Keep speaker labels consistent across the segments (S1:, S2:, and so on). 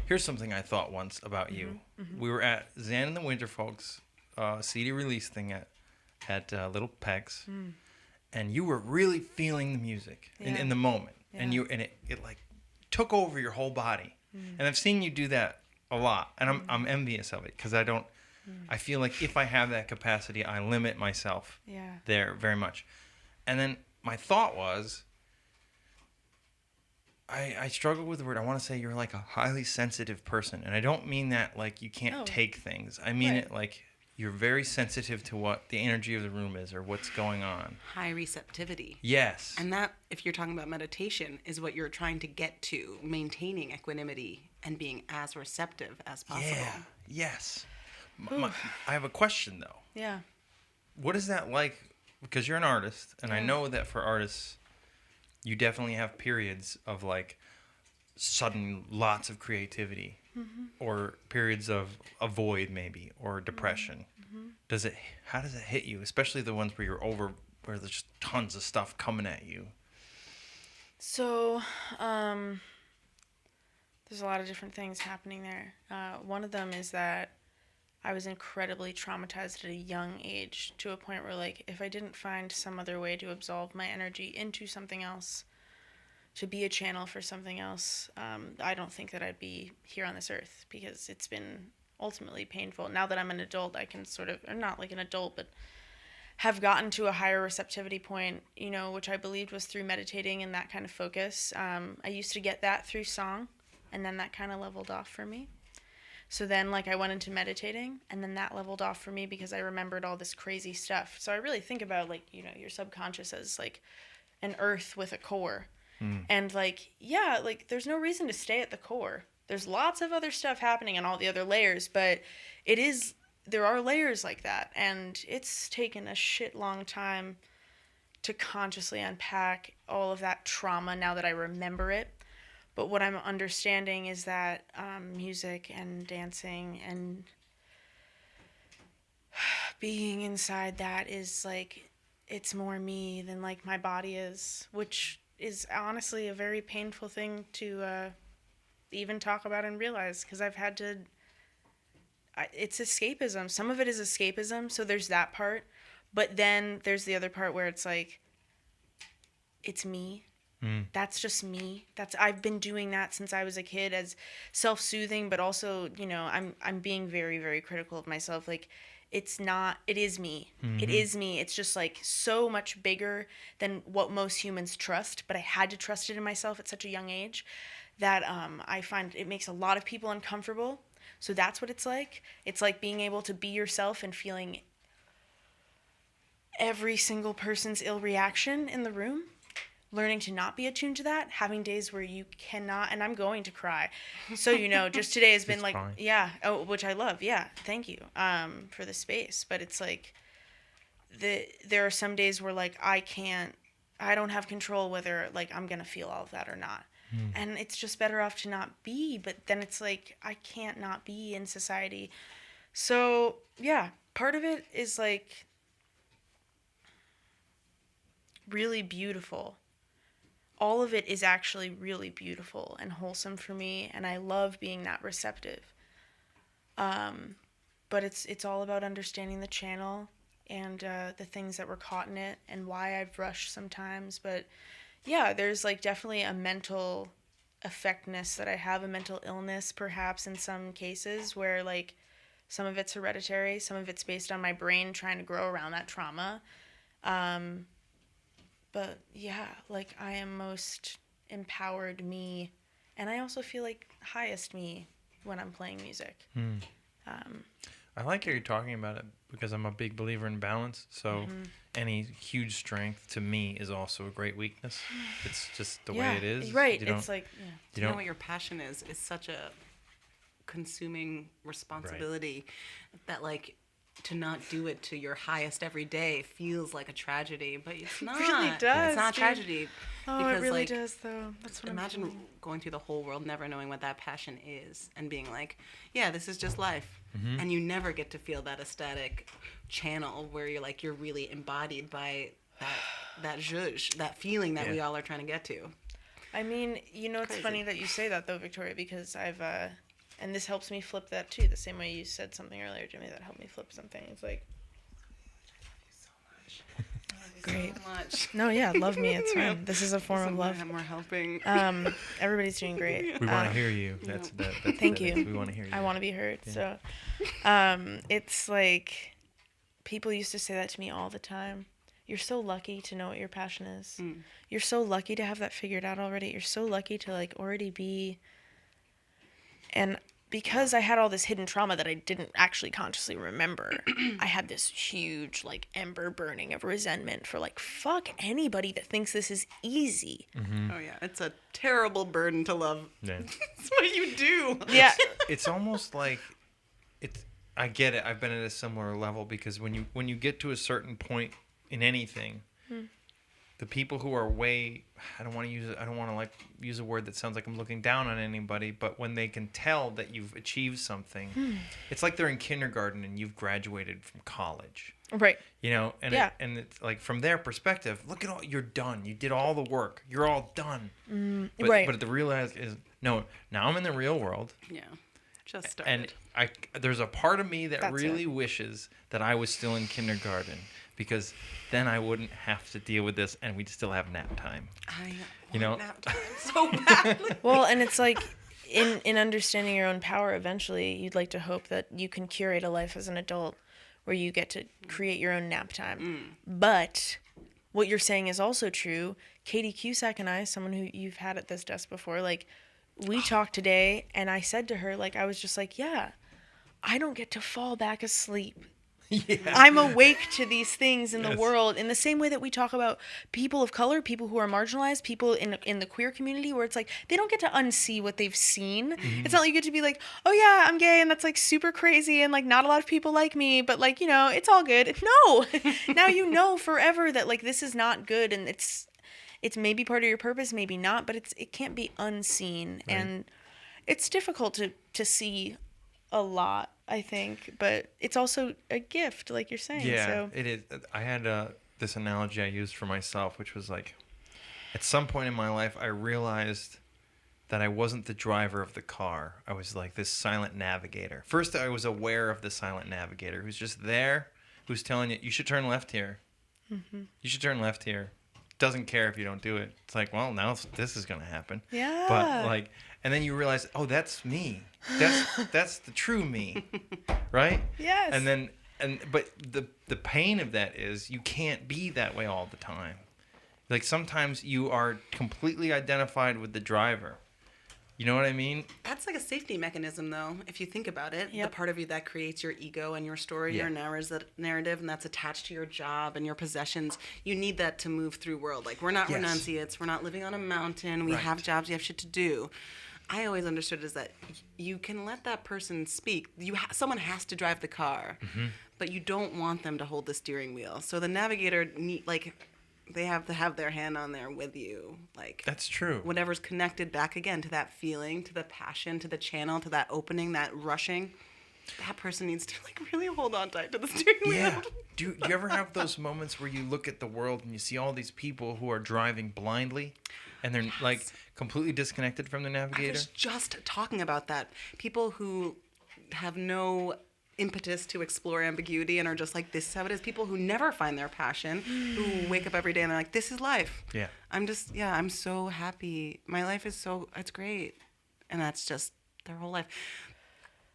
S1: Here's something I thought once about you. We were at Zan and the Winterfolks CD release thing at Little Pegs, and you were really feeling the music in the moment, and it like took over your whole body. And I've seen you do that a lot, and I'm envious of it because I don't. I feel like if I have that capacity, I limit myself there very much. And then my thought was, I struggle with the word. I want to say you're like a highly sensitive person. And I don't mean that like you can't take things. I mean it like you're very sensitive to what the energy of the room is or what's going on.
S2: High receptivity.
S1: Yes.
S2: And that, if you're talking about meditation, is what you're trying to get to, maintaining equanimity and being as receptive as possible.
S1: Yeah. Yes. I have a question, though.
S3: Yeah.
S1: What is that like? Because you're an artist, and I know that for artists, you definitely have periods of, like, sudden lots of creativity, or periods of a void, maybe, or depression. How does it hit you? Especially the ones where where there's just tons of stuff coming at you.
S3: So, there's a lot of different things happening there. One of them is that I was incredibly traumatized at a young age to a point where, like, if I didn't find some other way to absolve my energy into something else, to be a channel for something else, I don't think that I'd be here on this earth, because it's been ultimately painful. Now that I'm an adult, I can sort of, or not like an adult, but have gotten to a higher receptivity point, you know, which I believed was through meditating and that kind of focus. I used to get that through song, and then that kind of leveled off for me. So then, like, I went into meditating, and then that leveled off for me because I remembered all this crazy stuff. So I really think about, like, you know, your subconscious as, like, an earth with a core. And, like, yeah, like, there's no reason to stay at the core. There's lots of other stuff happening in all the other layers, but there are layers like that. And it's taken a shit long time to consciously unpack all of that trauma now that I remember it. But what I'm understanding is that music and dancing and being inside that is, like, it's more me than, like, my body is, which is honestly a very painful thing to even talk about and realize, because I've had to... it's escapism. Some of it is escapism, so there's that part. But then there's the other part where it's, like, it's me. That's just me. I've been doing that since I was a kid as self-soothing, but also, you know, I'm being very, very critical of myself. Like, it is me. It is me. It's just, like, so much bigger than what most humans trust, but I had to trust it in myself at such a young age that I find it makes a lot of people uncomfortable. So that's what it's like. It's like being able to be yourself and feeling every single person's ill reaction in the room. Learning to not be attuned to that, having days where you cannot, and I'm going to cry. So, you know, just today has been like, fine. Yeah, which I love. Yeah, thank you for the space. But it's like, there are some days where, like, I don't have control whether, like, I'm going to feel all of that or not. And it's just better off to not be, but then it's like, I can't not be in society. So, yeah, part of it is, like, really beautiful. All of it is actually really beautiful and wholesome for me, and I love being that receptive. But it's all about understanding the channel and the things that were caught in it and why I've rushed sometimes. But yeah, there's, like, definitely a mental affectness that I have, a mental illness perhaps in some cases where, like, some of it's hereditary, some of it's based on my brain trying to grow around that trauma. But yeah, like, I am most empowered me, and I also feel like highest me when I'm playing music.
S1: I like how you're talking about it because I'm a big believer in balance. So any huge strength to me is also a great weakness. It's just the way it is.
S3: Right. It's like,
S2: you know what your passion is such a consuming responsibility that, like, to not do it to your highest every day feels like a tragedy, but it's not.
S3: It really does.
S2: It's not a tragedy.
S3: Oh,
S2: because,
S3: it really
S2: like,
S3: does, though. That's what
S2: imagine going through the whole world never knowing what that passion is and being like, yeah, this is just life. And you never get to feel that ecstatic channel where you're like, you're really embodied by that zhuzh, that feeling that we all are trying to get to.
S3: I mean, you know, it's funny that you say that, though, Victoria, because I've and this helps me flip that too. The same way you said something earlier, Jimmy, that helped me flip something. It's like, great.
S2: So much.
S3: No, yeah, love me. It's fine. This is a form of love.
S2: We're helping.
S3: Everybody's doing great.
S1: We want to hear you. That's
S3: thank you.
S1: We want to hear you.
S3: I want to be heard.
S1: Yeah.
S3: So, it's like people used to say that to me all the time. You're so lucky to know what your passion is. You're so lucky to have that figured out already. You're so lucky to like already be. And because I had all this hidden trauma that I didn't actually consciously remember, I had this huge like ember burning of resentment for like, fuck anybody that thinks this is easy.
S1: Mm-hmm.
S2: Oh yeah, it's a terrible burden to love.
S1: Yeah.
S2: It's what you do.
S3: Yeah.
S1: It's almost like I get it. I've been at a similar level because when you get to a certain point in anything, the people who are I don't want to use a word that sounds like I'm looking down on anybody, but when they can tell that you've achieved something, it's like they're in kindergarten and you've graduated from college.
S3: Right.
S1: You know, and
S3: Yeah.
S1: it's like from their perspective, look at all you're done. You did all the work. You're all done.
S3: Right.
S1: But the realize is no. Now I'm in the real world.
S2: Yeah. Just started.
S1: And there's a part of me that
S3: That's
S1: really
S3: it.
S1: wishes that I was still in kindergarten because then I wouldn't have to deal with this and we'd still have nap time.
S2: I
S1: You know?
S2: nap time so badly.
S3: Well, and it's like in understanding your own power, eventually you'd like to hope that you can curate a life as an adult where you get to create your own nap time. But what you're saying is also true. Katie Cusack and I, someone who you've had at this desk before, like we talked today and I said to her, like, I was just like, yeah, I don't get to fall back asleep.
S1: Yeah.
S3: I'm awake to these things in the
S1: Yes.
S3: world in the same way that we talk about people of color, people who are marginalized, people in the queer community, where it's like they don't get to unsee what they've seen. It's not like you get to be like, oh yeah, I'm gay and that's like super crazy and like not a lot of people like me, but like, you know, it's all good. No, now you know forever that like this is not good and it's maybe part of your purpose, maybe not, but it can't be unseen.
S1: Right.
S3: And it's difficult to see a lot, I think, but it's also a gift, like you're saying.
S1: Yeah,
S3: So.
S1: it is. I had this analogy I used for myself, which was like, at some point in my life, I realized that I wasn't the driver of the car. I was like this silent navigator. First, I was aware of the silent navigator who's just there, who's telling you should turn left here. You should turn left here. Doesn't care if you don't do it. It's like, well, now this is gonna happen.
S3: Yeah.
S1: But like, and then you realize, oh, that's me. That's the true me, right?
S3: Yes.
S1: But the pain of that is you can't be that way all the time. Like sometimes you are completely identified with the driver. You know what I mean?
S2: That's like a safety mechanism, though, if you think about it.
S3: Yep.
S2: The part of you that creates your ego and your story,
S1: Yeah.
S2: your narrative, and that's attached to your job and your possessions. You need that to move through world. Like, we're not
S1: Yes.
S2: renunciates. We're not living on a mountain. We
S1: Right.
S2: have jobs. We have shit to do. I always understood is that you can let that person speak. Someone has to drive the car, but you don't want them to hold the steering wheel. So the navigator, they have to have their hand on there with you. Like,
S1: That's true.
S2: whatever's connected back again to that feeling, to the passion, to the channel, to that opening, that rushing, that person needs to like really hold on tight to the steering wheel.
S1: Yeah. Do you ever have those moments where you look at the world and you see all these people who are driving blindly and they're like completely disconnected from the
S2: I
S1: navigator?
S2: was just talking about that. People who have no impetus to explore ambiguity and are just like, this is how it is. People who never find their passion, who wake up every day and they're like, this is life.
S1: Yeah.
S2: I'm so happy. My life is it's great. And that's just their whole life.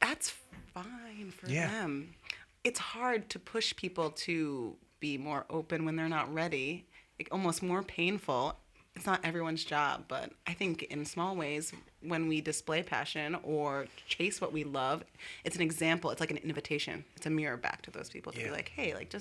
S2: That's fine for
S1: Yeah.
S2: them. It's hard to push people to be more open when they're not ready. Almost more painful. It's not everyone's job, but I think in small ways, when we display passion or chase what we love, it's an example. It's like an invitation. It's a mirror back to those people to be like, hey, like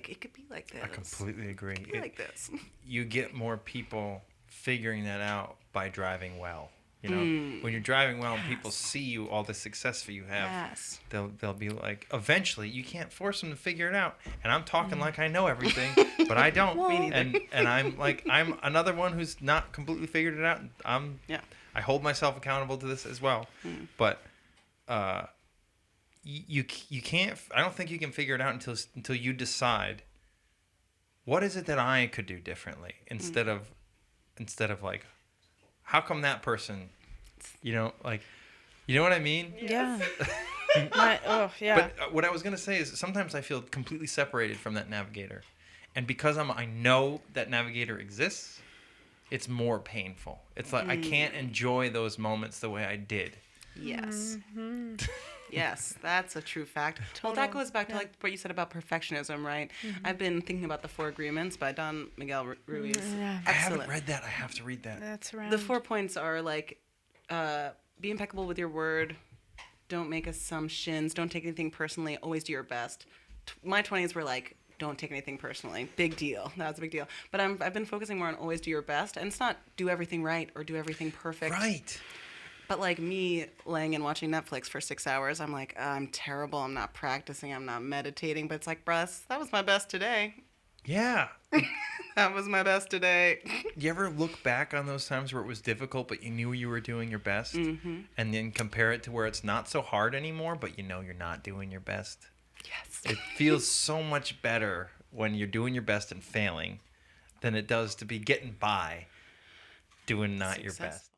S2: it could be like this.
S1: I completely agree.
S2: It could be like this.
S1: You get more people figuring that out by driving well. You know, when you're driving well and people see you, all the success that you have,
S2: Yes.
S1: they'll be like, eventually, you can't force them to figure it out. And I'm talking like I know everything, but I don't.
S2: Me neither.
S1: And I'm like, I'm another one who's not completely figured it out. I hold myself accountable to this as well. But you can't. I don't think you can figure it out until you decide what is it that I could do differently instead of like, how come that person, you know, like You know what I mean?
S3: Yeah.
S1: But what I was gonna say is sometimes I feel completely separated from that navigator, and because I know that navigator exists, it's more painful. It's like I can't enjoy those moments the way I did.
S2: Yes. Yes, that's a true fact. Well, that goes back to like what you said about perfectionism, right? I've been thinking about the 4 Agreements by Don Miguel Ruiz. Excellent.
S1: I haven't read that. I have to read that.
S3: That's right.
S2: The 4 points are like, be impeccable with your word. Don't make assumptions. Don't take anything personally. Always do your best. My 20s were like, don't take anything personally. Big deal. That's a big deal. But I've been focusing more on always do your best. And it's not do everything right or do everything perfect.
S1: Right.
S2: But like me laying and watching Netflix for 6 hours, I'm like, I'm terrible. I'm not practicing. I'm not meditating. But it's like, Bruss, that was my best today.
S1: Yeah.
S2: That was my best today.
S1: You ever look back on those times where it was difficult, but you knew you were doing your best, and then compare it to where it's not so hard anymore, but you know you're not doing your best?
S2: Yes.
S1: It feels so much better when you're doing your best and failing than it does to be getting by doing not your best.